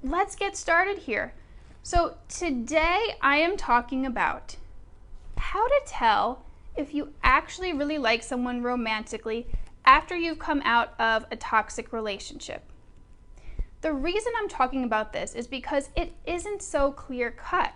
let's get started here. So today I am talking about how to tell if you actually really like someone romantically after you've come out of a toxic relationship. The reason I'm talking about this is because it isn't so clear cut.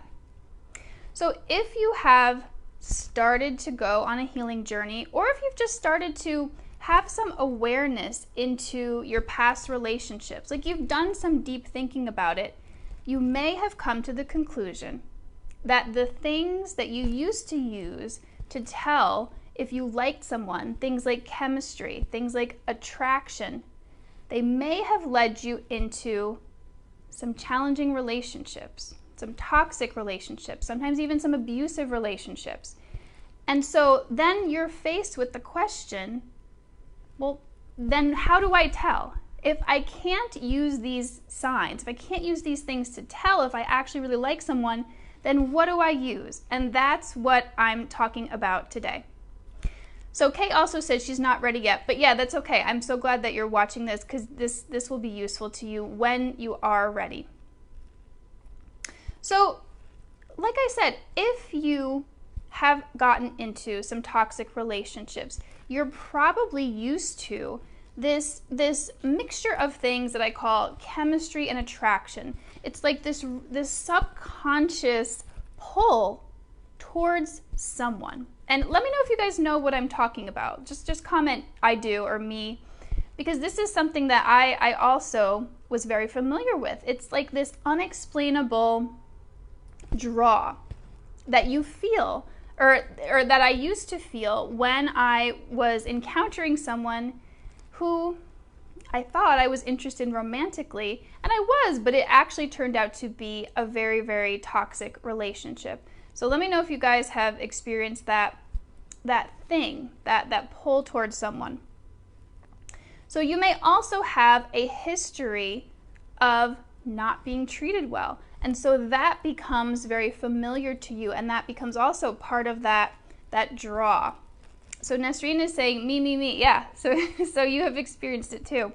So if you have started to go on a healing journey, or if you've just started to have some awareness into your past relationships, like you've done some deep thinking about it, you may have come to the conclusion that the things that you used to use to tell if you liked someone, things like chemistry, things like attraction, they may have led you into some challenging relationships, some toxic relationships, sometimes even some abusive relationships. And so then you're faced with the question, well, then how do I tell? If I can't use these signs, if I can't use these things to tell if I actually really like someone, then what do I use? And that's what I'm talking about today. So Kay also says she's not ready yet, but yeah, that's okay. I'm so glad that you're watching this because this will be useful to you when you are ready. So, like I said, if you have gotten into some toxic relationships, you're probably used to this mixture of things that I call chemistry and attraction. It's like this subconscious pull towards someone. And let me know if you guys know what I'm talking about. Just comment I do or me, because this is something that I also was very familiar with. It's like this unexplainable draw that you feel, or that I used to feel when I was encountering someone who I thought I was interested in romantically, and I was, but it actually turned out to be a very, very toxic relationship. So let me know if you guys have experienced that thing, that pull towards someone. So you may also have a history of not being treated well. And so that becomes very familiar to you, and that becomes also part of that draw. So Nesreen is saying, me. Yeah, so you have experienced it too.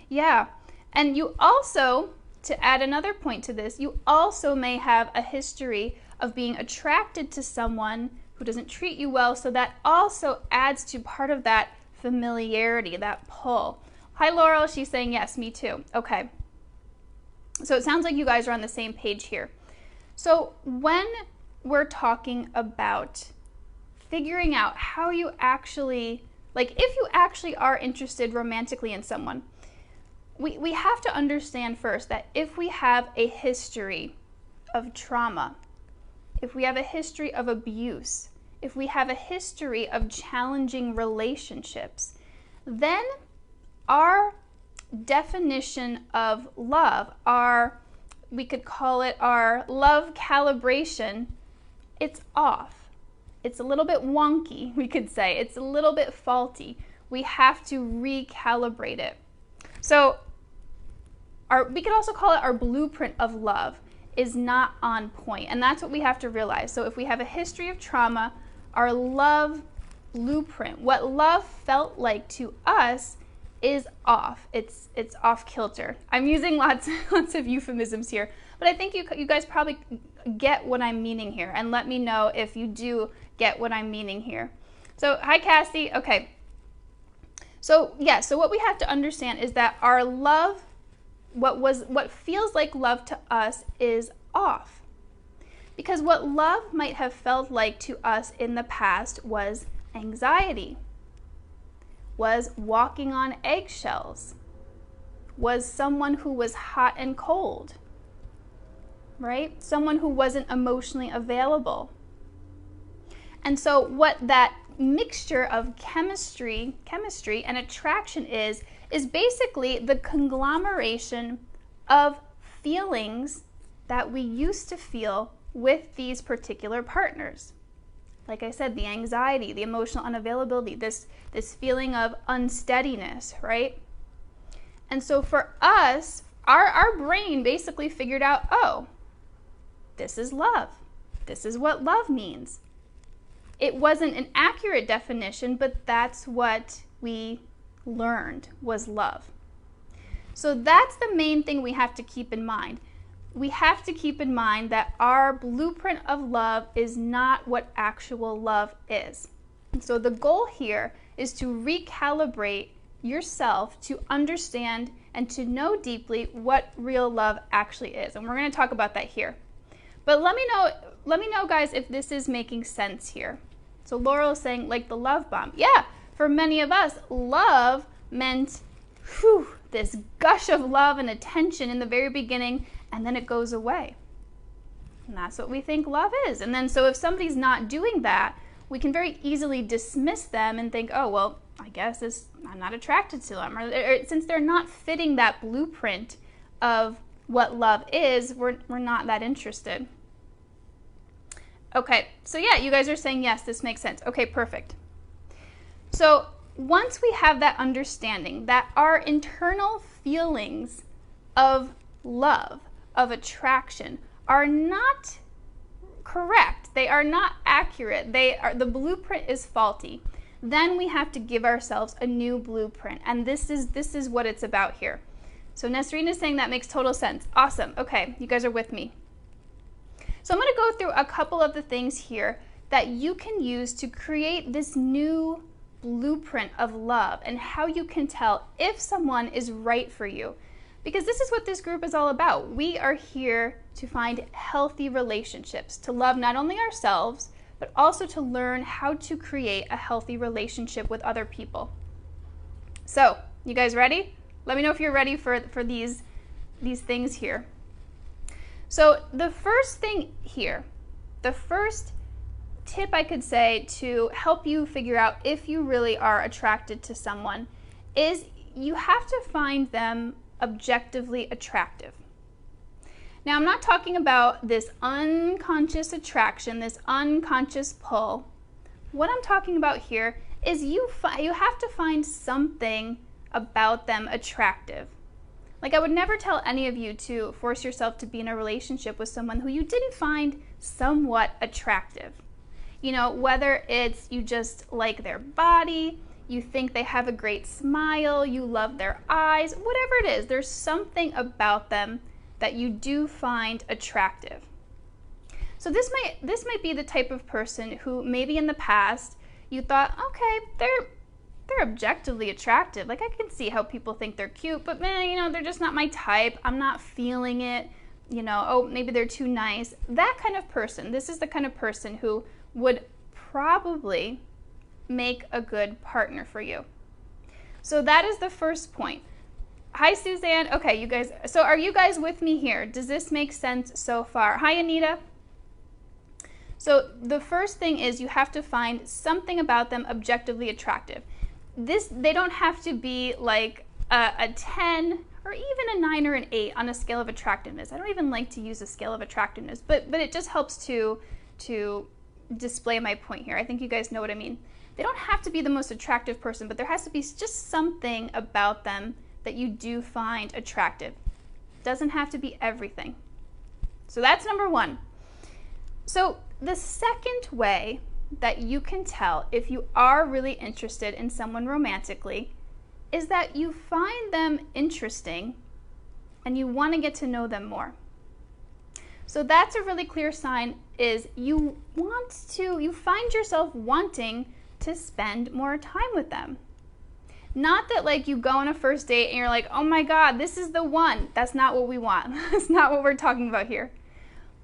Yeah, and you also, to add another point to this, you also may have a history of being attracted to someone who doesn't treat you well, so that also adds to part of that familiarity, that pull. Hi Laurel, she's saying yes, me too. Okay. So it sounds like you guys are on the same page here. So when we're talking about figuring out how you actually, like if you actually are interested romantically in someone, we have to understand first that if we have a history of trauma, if we have a history of abuse, if we have a history of challenging relationships, then our definition of love, we could call it our love calibration, it's off. It's a little bit wonky, we could say. It's a little bit faulty. We have to recalibrate it. So we could also call it our blueprint of love is not on point. And that's what we have to realize. So if we have a history of trauma, our love blueprint, what love felt like to us, is off. It's off kilter. I'm using lots of euphemisms here, but I think you guys probably get what I'm meaning here, and let me know if you do get what I'm meaning here. So hi Cassie. Okay. So yeah, so what we have to understand is that our love, what feels like love to us, is off. Because what love might have felt like to us in the past was anxiety, was walking on eggshells, was someone who was hot and cold, right? Someone who wasn't emotionally available. And so what that mixture of chemistry and attraction is basically the conglomeration of feelings that we used to feel with these particular partners. Like I said, the anxiety, the emotional unavailability, this feeling of unsteadiness, right? And so for us, our brain basically figured out, oh, this is love. This is what love means. It wasn't an accurate definition, but that's what we learned was love. So that's the main thing we have to keep in mind. we have to keep in mind that our blueprint of love is not what actual love is. And so the goal here is to recalibrate yourself to understand and to know deeply what real love actually is. And we're going to talk about that here. But let me know guys if this is making sense here. So Laurel is saying like the love bomb. Yeah, for many of us, love meant this gush of love and attention in the very beginning, and then it goes away. And that's what we think love is. And then so if somebody's not doing that, we can very easily dismiss them and think, oh, well, I guess I'm not attracted to them. Or since they're not fitting that blueprint of what love is, we're not that interested. Okay, so yeah, you guys are saying, yes, this makes sense. Okay, perfect. So once we have that understanding that our internal feelings of love, of attraction, are not correct, they are not accurate, the blueprint is faulty, then we have to give ourselves a new blueprint. And this is what it's about here. So Nesreen is saying that makes total sense. Awesome. Okay, you guys are with me. So I'm going to go through a couple of the things here that you can use to create this new blueprint of love and how you can tell if someone is right for you. Because this is what this group is all about. We are here to find healthy relationships, to love not only ourselves, but also to learn how to create a healthy relationship with other people. So, you guys ready? Let me know if you're ready for these things here. So the first thing here, the first tip I could say to help you figure out if you really are attracted to someone is you have to find them objectively attractive. Now, I'm not talking about this unconscious attraction, this unconscious pull. What I'm talking about here is you have to find something about them attractive. Like, I would never tell any of you to force yourself to be in a relationship with someone who you didn't find somewhat attractive. You know, whether it's you just like their body, you think they have a great smile, you love their eyes, whatever it is, there's something about them that you do find attractive. So this might be the type of person who maybe in the past you thought, okay, they're objectively attractive. Like, I can see how people think they're cute, but man, you know, they're just not my type. I'm not feeling it. You know, oh, maybe they're too nice. That kind of person. This is the kind of person who would probably make a good partner for you. So that is the first point. Hi, Suzanne. Okay, you guys. So are you guys with me here? Does this make sense so far? Hi, Anita. So the first thing is you have to find something about them objectively attractive. They don't have to be like a 10 or even a 9 or an 8 on a scale of attractiveness. I don't even like to use a scale of attractiveness, but it just helps to display my point here. I think you guys know what I mean. They don't have to be the most attractive person, but there has to be just something about them that you do find attractive. Doesn't have to be everything. So that's number one. So the second way that you can tell if you are really interested in someone romantically is that you find them interesting and you want to get to know them more. So that's a really clear sign is you find yourself wanting to spend more time with them. Not that like you go on a first date and you're like, oh my God, this is the one. That's not what we want. That's not what we're talking about here.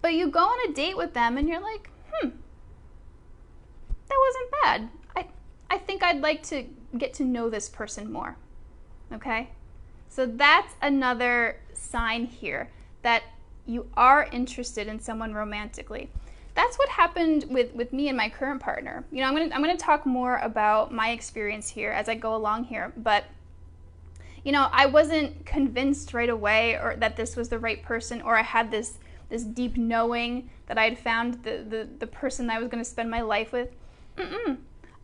But you go on a date with them and you're like, that wasn't bad. I think I'd like to get to know this person more. Okay? So that's another sign here that you are interested in someone romantically. That's what happened with me and my current partner. You know, I'm gonna talk more about my experience here as I go along here, but you know, I wasn't convinced right away or that this was the right person, or I had this deep knowing that I had found the person that I was going to spend my life with.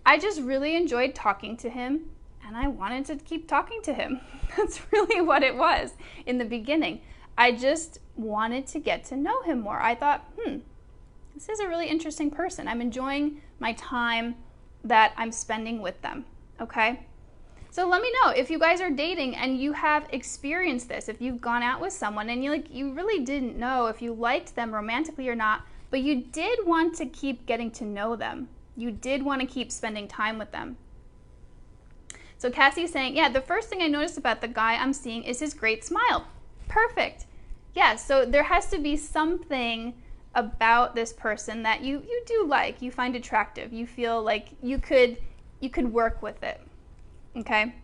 I just really enjoyed talking to him, and I wanted to keep talking to him. That's really what it was in the beginning. I just wanted to get to know him more. I thought, this is a really interesting person. I'm enjoying my time that I'm spending with them, okay? So let me know if you guys are dating and you have experienced this, if you've gone out with someone and you really didn't know if you liked them romantically or not, but you did want to keep getting to know them. You did want to keep spending time with them. So Cassie's saying, yeah, the first thing I noticed about the guy I'm seeing is his great smile. Perfect. Yeah, so there has to be something about this person that you do like, you find attractive, you feel like you could work with it. Okay?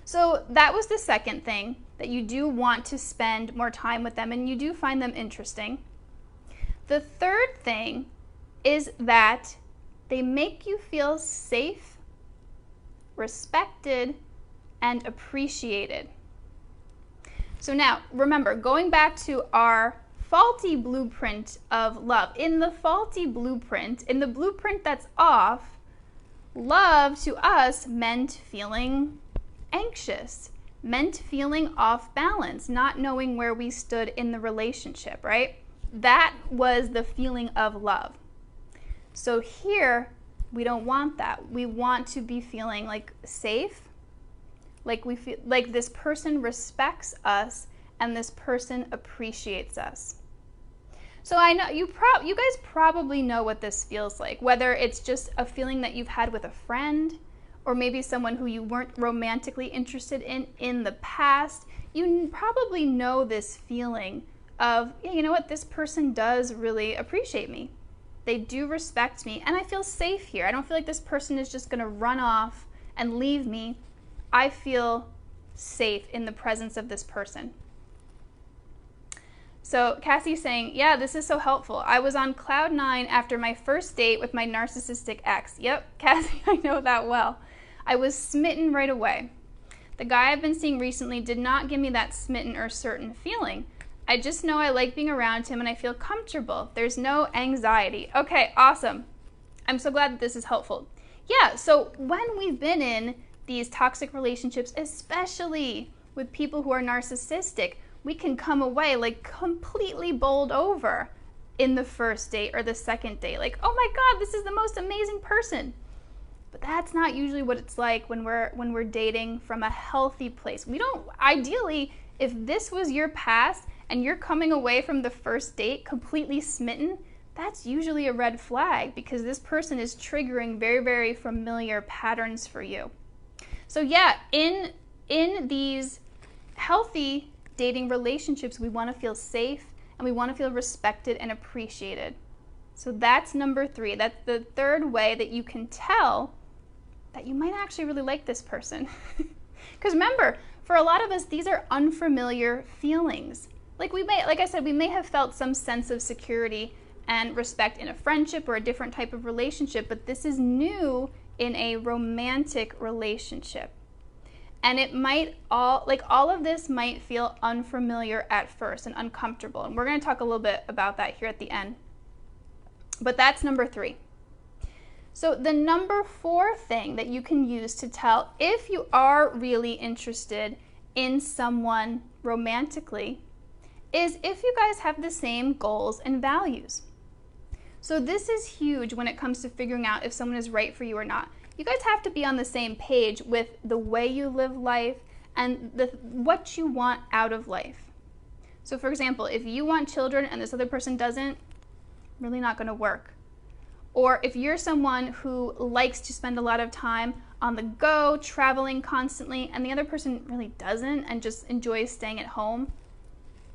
So that was the second thing, that you do want to spend more time with them and you do find them interesting. The third thing is that they make you feel safe, respected, and appreciated. So now, remember, going back to our faulty blueprint of love. In the faulty blueprint, in the blueprint that's off, love to us meant feeling anxious, meant feeling off balance, not knowing where we stood in the relationship, right? That was the feeling of love. So here, we don't want that. We want to be feeling like safe, like we feel like this person respects us and this person appreciates us. So I know you guys probably know what this feels like, whether it's just a feeling that you've had with a friend or maybe someone who you weren't romantically interested in the past. You probably know this feeling of, yeah, you know what, this person does really appreciate me. They do respect me and I feel safe here. I don't feel like this person is just going to run off and leave me. I feel safe in the presence of this person. So Cassie's saying, yeah, this is so helpful. I was on cloud 9 after my first date with my narcissistic ex. Yep, Cassie, I know that well. I was smitten right away. The guy I've been seeing recently did not give me that smitten or certain feeling. I just know I like being around him and I feel comfortable. There's no anxiety. Okay, awesome. I'm so glad that this is helpful. Yeah, so when we've been in these toxic relationships, especially with people who are narcissistic, we can come away like completely bowled over in the first date or the second date. Like, oh my God, this is the most amazing person. But that's not usually what it's like when we're dating from a healthy place. We don't, ideally, if this was your past and you're coming away from the first date completely smitten, that's usually a red flag because this person is triggering very, very familiar patterns for you. So yeah, in these healthy dating relationships, we want to feel safe and we want to feel respected and appreciated. So that's number 3. That's the third way that you can tell that you might actually really like this person. Because remember, for a lot of us, these are unfamiliar feelings. Like I said, we may have felt some sense of security and respect in a friendship or a different type of relationship, but this is new in a romantic relationship. And it might all of this might feel unfamiliar at first and uncomfortable. And we're going to talk a little bit about that here at the end. But that's number 3. So the number 4 thing that you can use to tell if you are really interested in someone romantically is if you guys have the same goals and values. So this is huge when it comes to figuring out if someone is right for you or not. You guys have to be on the same page with the way you live life and what you want out of life. So for example, if you want children and this other person doesn't, really not going to work. Or if you're someone who likes to spend a lot of time on the go, traveling constantly, and the other person really doesn't and just enjoys staying at home,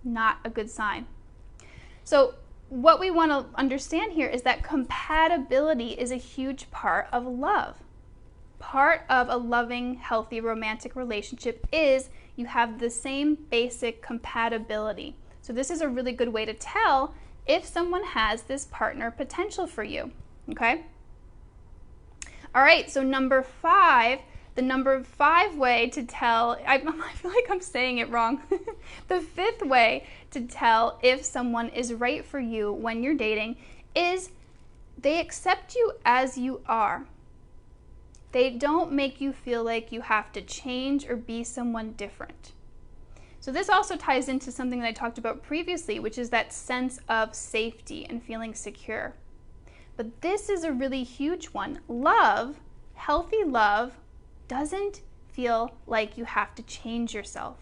not a good sign. So what we want to understand here is that compatibility is a huge part of love. Part of a loving, healthy, romantic relationship is you have the same basic compatibility. So this is a really good way to tell if someone has this partner potential for you, okay? All right, so number 5, the number 5 way to tell, I feel like I'm saying it wrong. The 5th way to tell if someone is right for you when you're dating is they accept you as you are. They don't make you feel like you have to change or be someone different. So this also ties into something that I talked about previously, which is that sense of safety and feeling secure. But this is a really huge one. Love, healthy love, doesn't feel like you have to change yourself.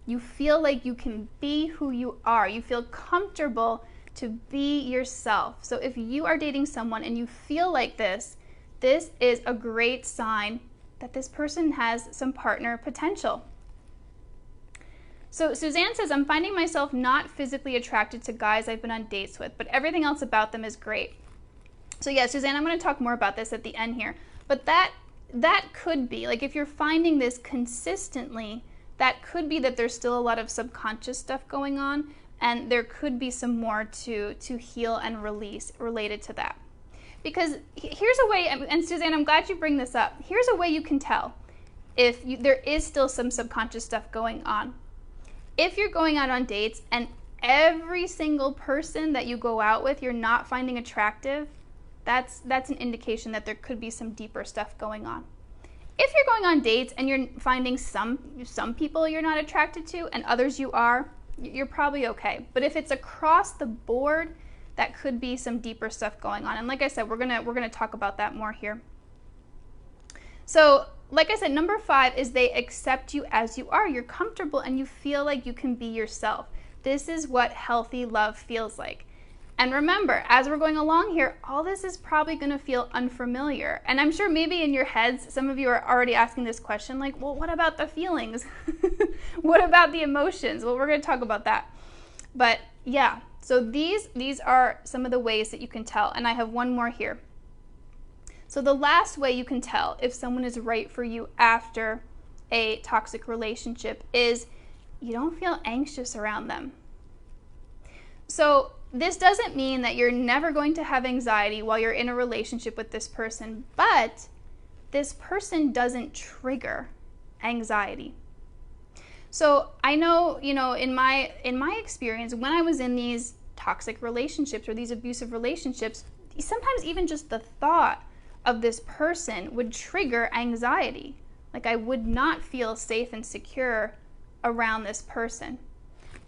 You feel like you can be who you are. You feel comfortable to be yourself. So if you are dating someone and you feel like this is a great sign that this person has some partner potential. So Suzanne says, I'm finding myself not physically attracted to guys I've been on dates with, but everything else about them is great. So yeah, Suzanne, I'm going to talk more about this at the end here. But that could be, like, if you're finding this consistently, that could be that there's still a lot of subconscious stuff going on, and there could be some more to heal and release related to that. Because here's a way, and Suzanne, I'm glad you bring this up. Here's a way you can tell if there is still some subconscious stuff going on. If you're going out on dates and every single person that you go out with you're not finding attractive, that's an indication that there could be some deeper stuff going on. If you're going on dates and you're finding some people you're not attracted to and others you are, you're probably okay. But if it's across the board, that could be some deeper stuff going on. And like I said, we're gonna talk about that more here. So like I said, number 5 is they accept you as you are. You're comfortable and you feel like you can be yourself. This is what healthy love feels like. And remember, as we're going along here, all this is probably going to feel unfamiliar. And I'm sure maybe in your heads, some of you are already asking this question, like, well, what about the feelings? What about the emotions? Well, we're going to talk about that. But yeah, so these are some of the ways that you can tell. And I have one more here. So the last way you can tell if someone is right for you after a toxic relationship is you don't feel anxious around them. So this doesn't mean that you're never going to have anxiety while you're in a relationship with this person, but this person doesn't trigger anxiety. So I know, in my experience, when I was in these toxic relationships or these abusive relationships, sometimes even just the thought of this person would trigger anxiety. Like I would not feel safe and secure around this person.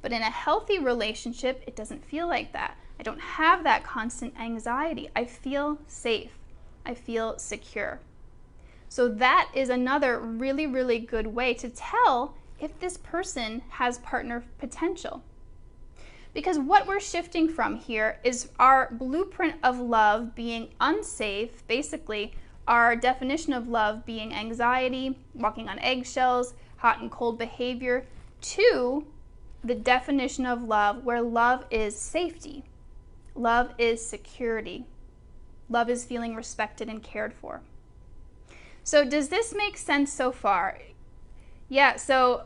But in a healthy relationship, it doesn't feel like that. I don't have that constant anxiety. I feel safe. I feel secure. So that is another really, really good way to tell if this person has partner potential. Because what we're shifting from here is our blueprint of love being unsafe, basically our definition of love being anxiety, walking on eggshells, hot and cold behavior, to the definition of love where love is safety, love is security, love is feeling respected and cared for. So does this make sense so far? Yeah, so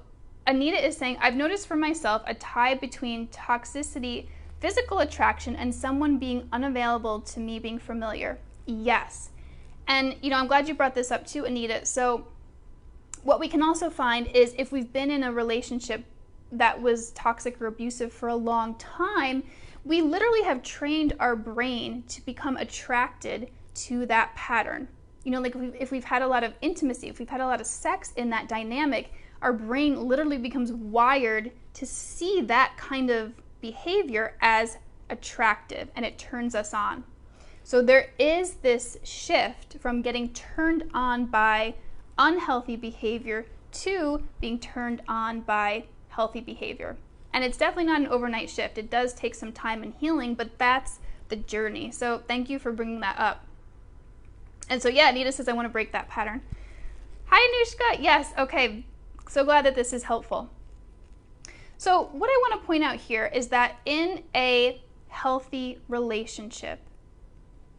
Anita is saying, I've noticed for myself a tie between toxicity, physical attraction, and someone being unavailable to me being familiar. Yes. And, I'm glad you brought this up too, Anita. So what we can also find is if we've been in a relationship that was toxic or abusive for a long time, we literally have trained our brain to become attracted to that pattern. Like if we've had a lot of intimacy, if we've had a lot of sex in that dynamic, our brain literally becomes wired to see that kind of behavior as attractive, and it turns us on. So there is this shift from getting turned on by unhealthy behavior to being turned on by healthy behavior. And it's definitely not an overnight shift. It does take some time and healing, but that's the journey. So thank you for bringing that up. And so yeah, Anita says, I want to break that pattern. Hi, Anushka. Yes, okay. So glad that this is helpful. So what I want to point out here is that in a healthy relationship,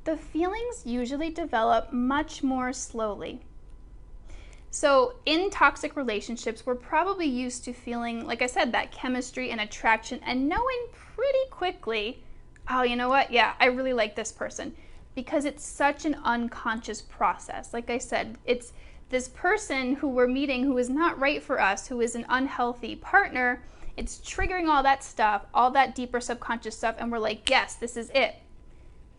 the feelings usually develop much more slowly. So in toxic relationships, we're probably used to feeling, like I said, that chemistry and attraction and knowing pretty quickly, oh, you know what? Yeah, I really like this person, because it's such an unconscious process. Like I said, it's this person who we're meeting who is not right for us, who is an unhealthy partner. It's triggering all that stuff, all that deeper subconscious stuff, and we're like, yes, this is it.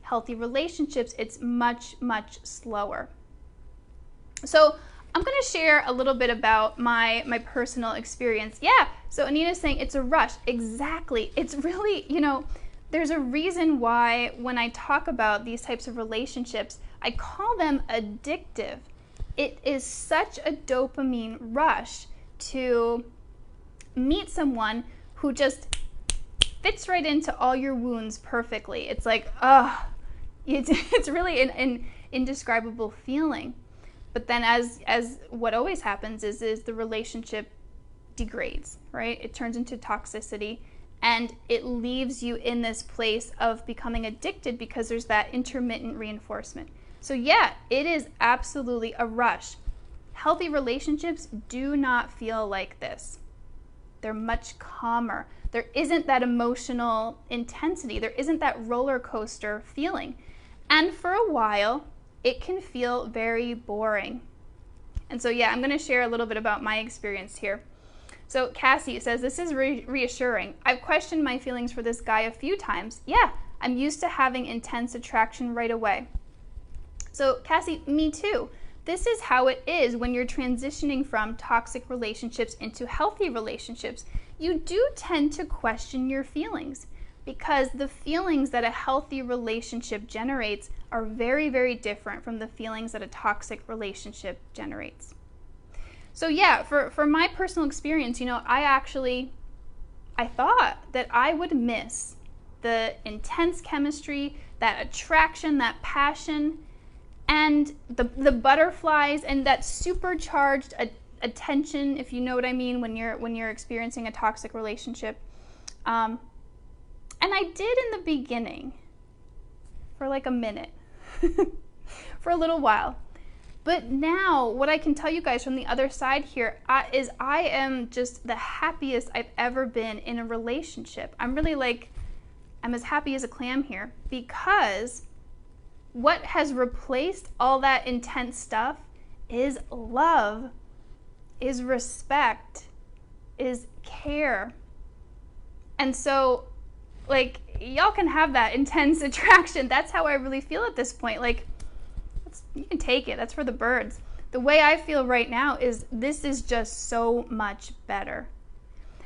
Healthy relationships, it's much, much slower. So I'm going to share a little bit about my personal experience. Yeah, so Anita's saying it's a rush. Exactly. It's really, there's a reason why when I talk about these types of relationships, I call them addictive. it is such a dopamine rush to meet someone who just fits right into all your wounds perfectly. It's like, it's really an indescribable feeling. But then as what always happens is the relationship degrades, right? It turns into toxicity, and it leaves you in this place of becoming addicted because there's that intermittent reinforcement. So yeah, it is absolutely a rush. Healthy relationships do not feel like this. They're much calmer. There isn't that emotional intensity. There isn't that roller coaster feeling. And for a while, it can feel very boring. And so yeah, I'm going to share a little bit about my experience here. So Cassie says, this is reassuring. I've questioned my feelings for this guy a few times. Yeah, I'm used to having intense attraction right away. So Cassie, me too. This is how it is when you're transitioning from toxic relationships into healthy relationships. You do tend to question your feelings because the feelings that a healthy relationship generates are very, very different from the feelings that a toxic relationship generates. So yeah, for my personal experience, I thought that I would miss the intense chemistry, that attraction, that passion, and the butterflies, and that supercharged attention, if you know what I mean, when you're experiencing a toxic relationship. And I did in the beginning, for like a minute, for a little while. But now, what I can tell you guys from the other side here is I am just the happiest I've ever been in a relationship. I'm as happy as a clam here, because what has replaced all that intense stuff is love, is respect, is care. And so, y'all can have that intense attraction. That's how I really feel at this point. You can take it. That's for the birds. The way I feel right now is this is just so much better.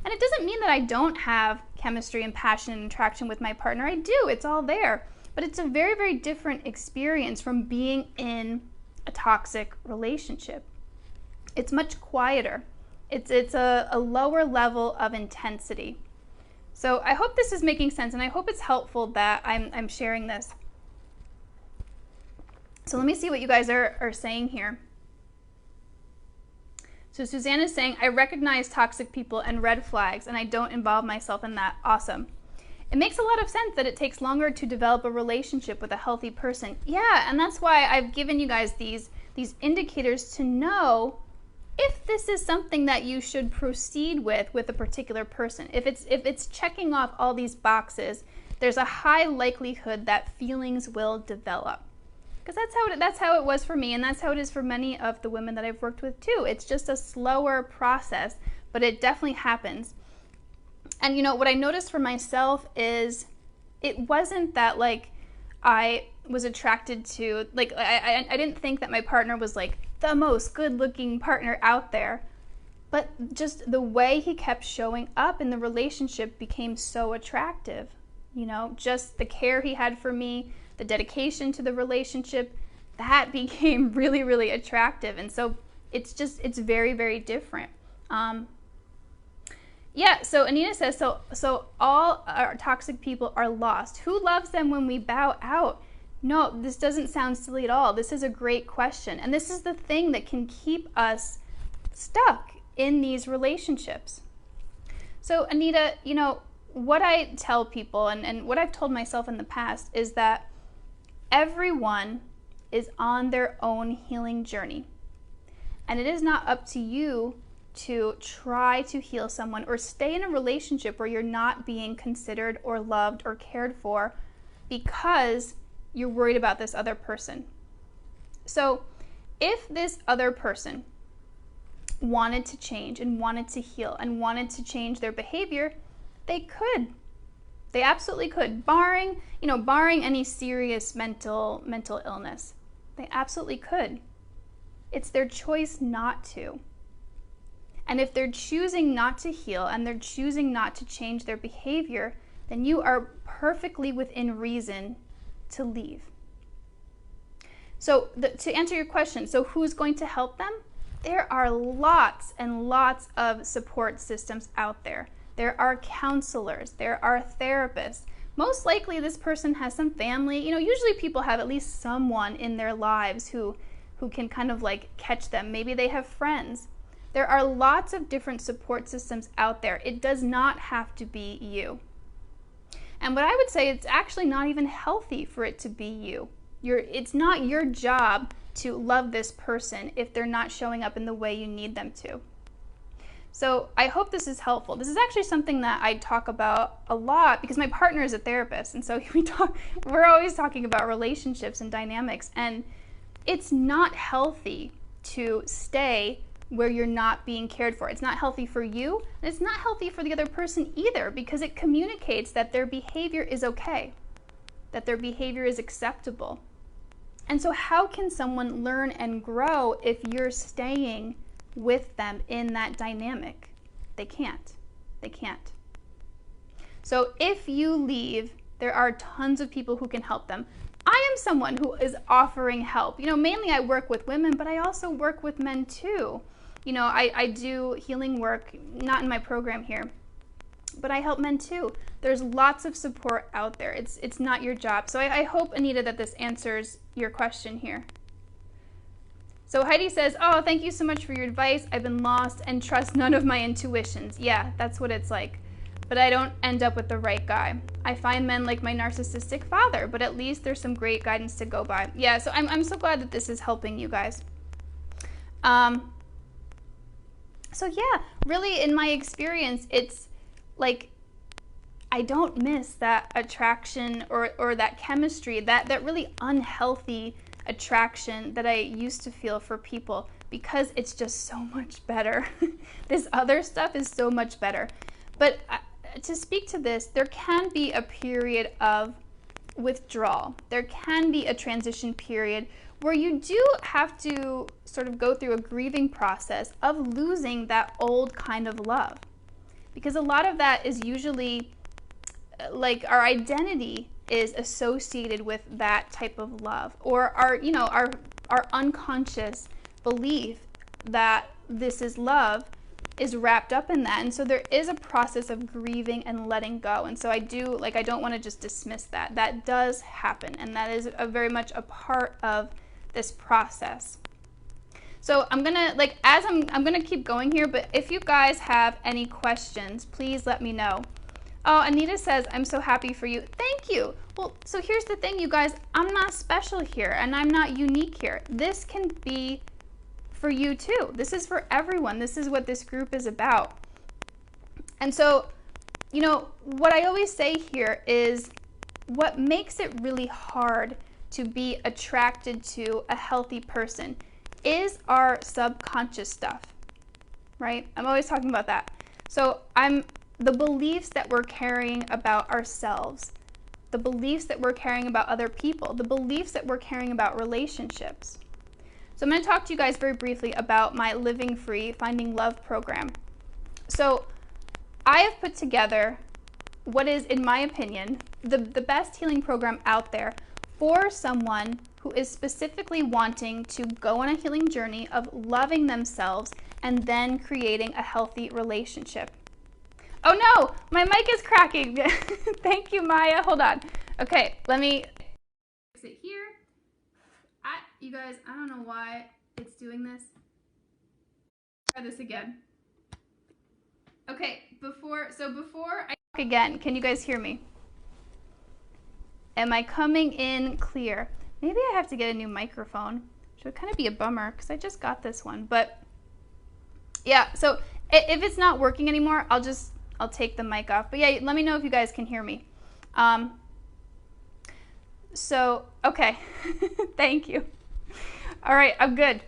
And it doesn't mean that I don't have chemistry and passion and attraction with my partner. I do. It's all there. But it's a very, very different experience from being in a toxic relationship. It's much quieter. It's a lower level of intensity. So I hope this is making sense, and I hope it's helpful that I'm sharing this. So let me see what you guys are saying here. So Suzanne is saying, I recognize toxic people and red flags, and I don't involve myself in that. Awesome. It makes a lot of sense that it takes longer to develop a relationship with a healthy person. Yeah, and that's why I've given you guys these indicators to know if this is something that you should proceed with a particular person. If it's checking off all these boxes, there's a high likelihood that feelings will develop. Because that's how it was for me, and that's how it is for many of the women that I've worked with too. It's just a slower process, but it definitely happens. And what I noticed for myself is it wasn't that I was attracted to, I didn't think that my partner was the most good-looking partner out there, but just the way he kept showing up in the relationship became so attractive. Just the care he had for me, the dedication to the relationship, that became really, really attractive. And so it's very, very different. Yeah, so Anita says, so all our toxic people are lost. Who loves them when we bow out? No, this doesn't sound silly at all. This is a great question. And this is the thing that can keep us stuck in these relationships. So Anita, what I tell people and what I've told myself in the past is that everyone is on their own healing journey. And it is not up to you to try to heal someone or stay in a relationship where you're not being considered or loved or cared for because you're worried about this other person. So if this other person wanted to change and wanted to heal and wanted to change their behavior, they could. They absolutely could, barring any serious mental illness. They absolutely could. It's their choice not to. And if they're choosing not to heal and they're choosing not to change their behavior, then you are perfectly within reason to leave. So to answer your question, so who's going to help them? There are lots and lots of support systems out there. There are counselors, there are therapists. Most likely this person has some family. You know, usually people have at least someone in their lives who can kind of like catch them. Maybe they have friends. There are lots of different support systems out there. It does not have to be you. And what I would say, it's actually not even healthy for it to be you. It's not your job to love this person if they're not showing up in the way you need them to. So I hope this is helpful. This is actually something that I talk about a lot because my partner is a therapist, and so we're always talking about relationships and dynamics, and it's not healthy to stay where you're not being cared for. It's not healthy for you, and it's not healthy for the other person either, because it communicates that their behavior is okay, that their behavior is acceptable. And so how can someone learn and grow if you're staying with them in that dynamic? They can't. They can't. So if you leave, there are tons of people who can help them. I am someone who is offering help. You know, mainly I work with women, but I also work with men too. You know, I do healing work, not in my program here, but I help men too. There's lots of support out there. It's not your job. So I hope, Anita, that this answers your question here. So Heidi says, oh, thank you so much for your advice. I've been lost and trust none of my intuitions. Yeah, that's what it's like. But I don't end up with the right guy. I find men like my narcissistic father, but at least there's some great guidance to go by. Yeah, so I'm so glad that this is helping you guys. So yeah, really in my experience, it's like I don't miss that attraction or that chemistry, that really unhealthy attraction that I used to feel for people, because it's just so much better. This other stuff is so much better. But to speak to this, there can be a period of withdrawal. There can be a transition period where you do have to sort of go through a grieving process of losing that old kind of love. Because a lot of that is usually like our identity is associated with that type of love, or our unconscious belief that this is love is wrapped up in that. And so there is a process of grieving and letting go. And so I don't want to just dismiss that. That does happen, and that is very much a part of this process. So I'm gonna I'm gonna keep going here, but if you guys have any questions, please let me know. Oh, Anita says, I'm so happy for you. Thank you. Well, so here's the thing, you guys, I'm not special here, and I'm not unique here. This can be for you too. This is for everyone. This is what this group is about. And so, you know, what I always say here is what makes it really hard to be attracted to a healthy person is our subconscious stuff, right? I'm always talking about that. So the beliefs that we're carrying about ourselves, the beliefs that we're carrying about other people, the beliefs that we're carrying about relationships. So I'm going to talk to you guys very briefly about my Living Free Finding Love program. So I have put together what is, in my opinion, the best healing program out there for someone who is specifically wanting to go on a healing journey of loving themselves and then creating a healthy relationship. Oh no, my mic is cracking. Thank you, Maya. Hold on. Okay, let me fix it here. You guys, I don't know why it's doing this. Try this again. Okay, before I talk again, can you guys hear me? Am I coming in clear? Maybe I have to get a new microphone, which would kind of be a bummer because I just got this one. But yeah, so if it's not working anymore, I'll take the mic off. But yeah, let me know if you guys can hear me. So, okay, thank you. All right, I'm good.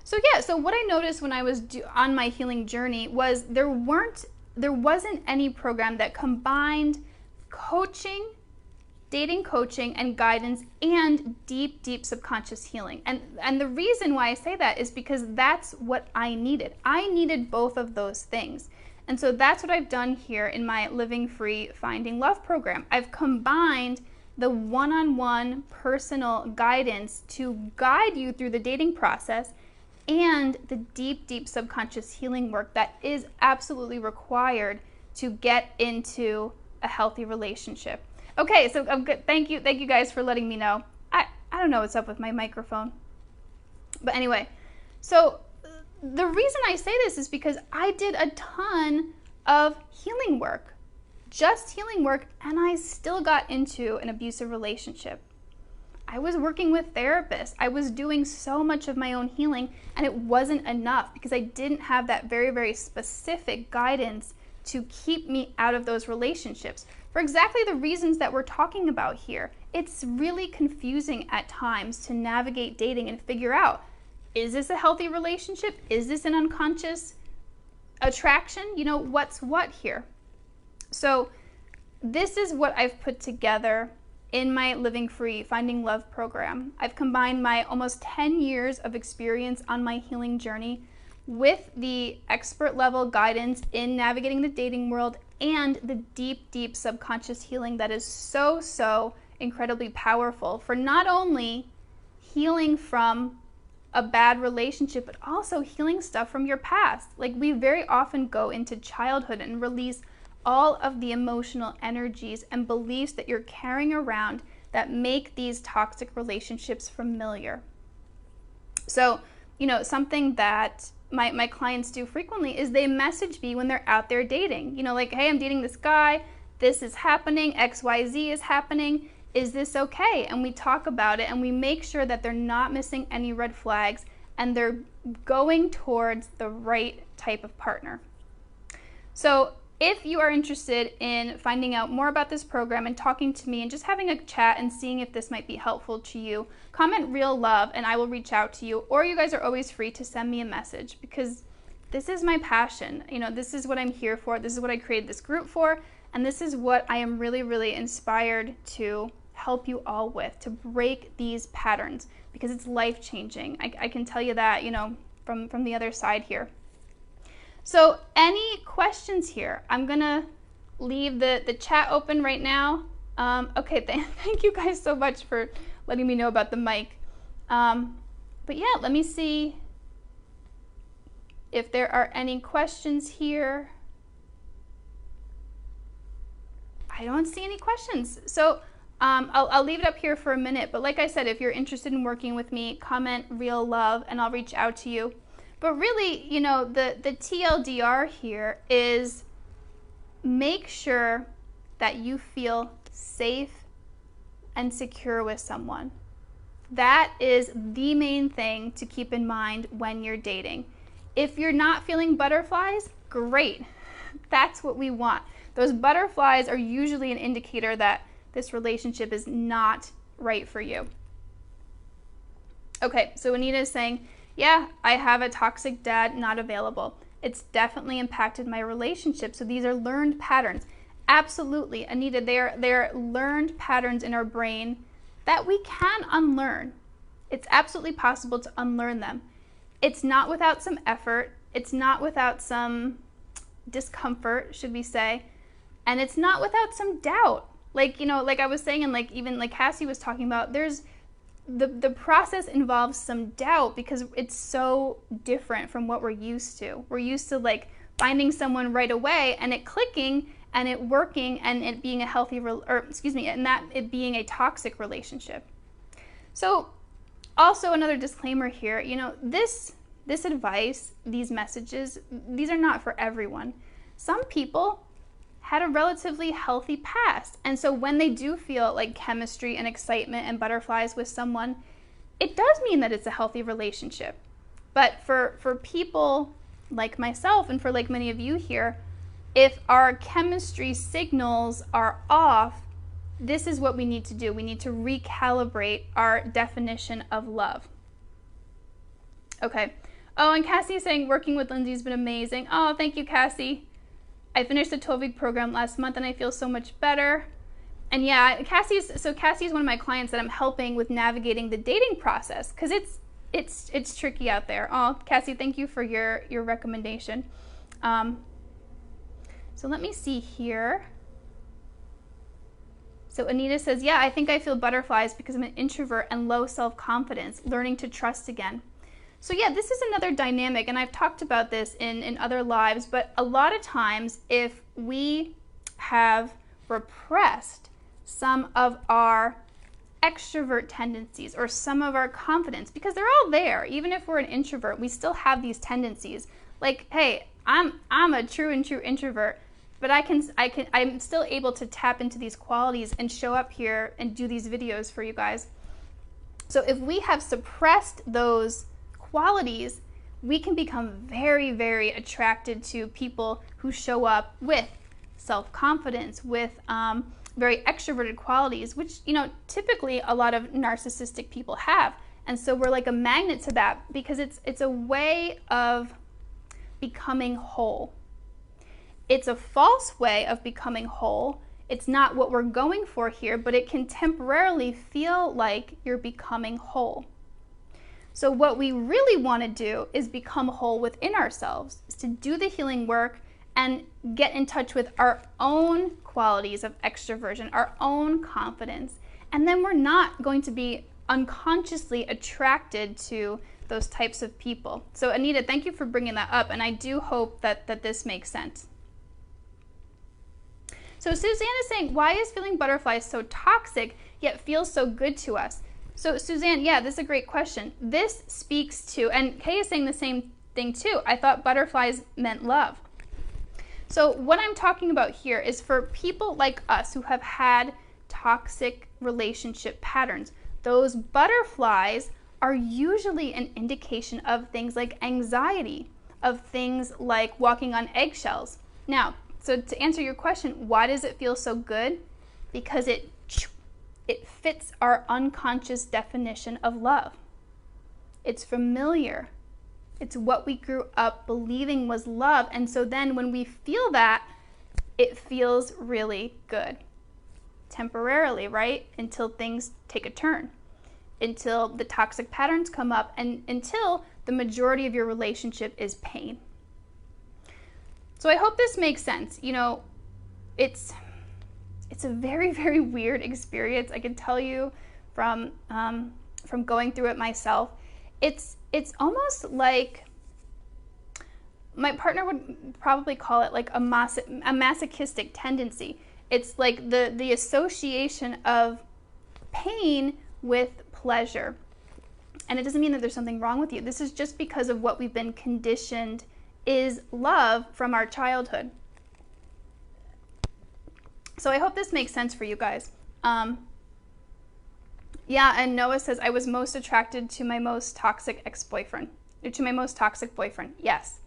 So yeah, so what I noticed when I was on my healing journey was there wasn't any program that combined coaching, dating coaching, and guidance, and deep, deep subconscious healing. And the reason why I say that is because that's what I needed. I needed both of those things. And so that's what I've done here in my Living Free Finding Love program. I've combined the one-on-one personal guidance to guide you through the dating process, and the deep, deep subconscious healing work that is absolutely required to get into a healthy relationship. Okay, so I'm good. Thank you guys for letting me know. I don't know what's up with my microphone. But anyway, so the reason I say this is because I did a ton of healing work, just healing work, and I still got into an abusive relationship. I was working with therapists. I was doing so much of my own healing, and it wasn't enough because I didn't have that very, very specific guidance to keep me out of those relationships for exactly the reasons that we're talking about here. It's really confusing at times to navigate dating and figure out, is this a healthy relationship? Is this an unconscious attraction? You know, what's what here? So this is what I've put together in my Living Free, Finding Love program. I've combined my almost 10 years of experience on my healing journey with the expert level guidance in navigating the dating world and the deep, deep subconscious healing that is so, so incredibly powerful for not only healing from a bad relationship, but also healing stuff from your past. Like, we very often go into childhood and release all of the emotional energies and beliefs that you're carrying around that make these toxic relationships familiar. So, you know, something that my clients do frequently is they message me when they're out there dating. You know, like, hey, I'm dating this guy, this is happening, XYZ is happening, is this okay? And we talk about it and we make sure that they're not missing any red flags and they're going towards the right type of partner. So if you are interested in finding out more about this program and talking to me and just having a chat and seeing if this might be helpful to you, comment Real Love and I will reach out to you. Or you guys are always free to send me a message because this is my passion. You know, this is what I'm here for. This is what I created this group for. And this is what I am really, really inspired to help you all with, to break these patterns because it's life-changing. I can tell you that, you know, from the other side here. So any questions here? I'm gonna leave the chat open right now. Okay, thank you guys so much for letting me know about the mic. But yeah, let me see if there are any questions here. I don't see any questions. So I'll leave it up here for a minute. But like I said, if you're interested in working with me, comment Real Love and I'll reach out to you. But really, you know, the TLDR here is make sure that you feel safe and secure with someone. That is the main thing to keep in mind when you're dating. If you're not feeling butterflies, great. That's what we want. Those butterflies are usually an indicator that this relationship is not right for you. Okay, so Anita is saying, yeah, I have a toxic dad, not available. It's definitely impacted my relationship. So these are learned patterns. Absolutely, Anita, they're learned patterns in our brain that we can unlearn. It's absolutely possible to unlearn them. It's not without some effort. It's not without some discomfort, should we say. And it's not without some doubt. Like, you know, like I was saying, and like even like Cassie was talking about, there's the process involves some doubt because it's so different from what we're used to. We're used to like finding someone right away and it clicking and it working and it being a healthy, and that it being a toxic relationship. So also another disclaimer here, you know, this advice, these messages, these are not for everyone. Some people had a relatively healthy past. And so when they do feel like chemistry and excitement and butterflies with someone, it does mean that it's a healthy relationship. But for people like myself and for like many of you here, if our chemistry signals are off, this is what we need to do. We need to recalibrate our definition of love. Okay. Oh, and Cassie is saying working with Lindsay's been amazing. Oh, thank you, Cassie. I finished the 12-week program last month and I feel so much better. And yeah, Cassie is one of my clients that I'm helping with navigating the dating process because it's tricky out there. Oh, Cassie, thank you for your recommendation. So let me see here. So Anita says, yeah, I think I feel butterflies because I'm an introvert and low self-confidence, learning to trust again. So yeah, this is another dynamic, and I've talked about this in other lives, but a lot of times if we have repressed some of our extrovert tendencies or some of our confidence, because they're all there, even if we're an introvert, we still have these tendencies. Like, hey, I'm a true introvert, but I'm still able to tap into these qualities and show up here and do these videos for you guys. So if we have suppressed those qualities, we can become very, very attracted to people who show up with self-confidence, with very extroverted qualities, which, you know, typically a lot of narcissistic people have. And so we're like a magnet to that because it's a way of becoming whole. It's a false way of becoming whole. It's not what we're going for here, but it can temporarily feel like you're becoming whole. So what we really want to do is become whole within ourselves, is to do the healing work and get in touch with our own qualities of extroversion, our own confidence. And then we're not going to be unconsciously attracted to those types of people. So Anita, thank you for bringing that up, and I do hope that this makes sense. So Suzanne is saying, why is feeling butterflies so toxic yet feels so good to us? So Suzanne, yeah, this is a great question. This speaks to, and Kay is saying the same thing too, I thought butterflies meant love. So what I'm talking about here is for people like us who have had toxic relationship patterns, those butterflies are usually an indication of things like anxiety, of things like walking on eggshells. Now, so to answer your question, why does it feel so good? Because it fits our unconscious definition of love. It's familiar. It's what we grew up believing was love. And so then when we feel that, it feels really good. Temporarily, right? Until things take a turn. Until the toxic patterns come up, and until the majority of your relationship is pain. So I hope this makes sense. You know, it's a very, very weird experience. I can tell you from going through it myself. It's almost like, my partner would probably call it like a masochistic tendency. It's like the association of pain with pleasure. And it doesn't mean that there's something wrong with you. This is just because of what we've been conditioned is love from our childhood. So I hope this makes sense for you guys. Yeah, and Noah says, I was most attracted to my most toxic ex-boyfriend, or to my most toxic boyfriend. Yes,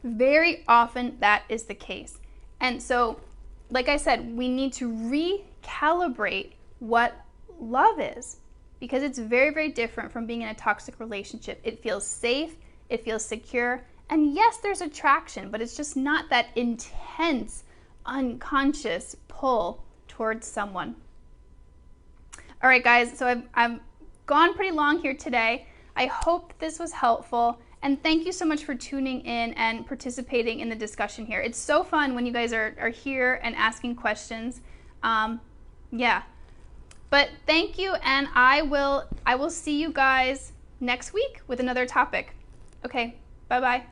very often that is the case. And so, like I said, we need to recalibrate what love is, because it's very, very different from being in a toxic relationship. It feels safe, it feels secure, and yes, there's attraction, but it's just not that intense, unconscious pull towards someone. All right, guys, so I've gone pretty long here today. I hope this was helpful, and thank you so much for tuning in and participating in the discussion here. It's so fun when you guys are here and asking questions. Yeah, but thank you, and I will see you guys next week with another topic. Okay, bye-bye.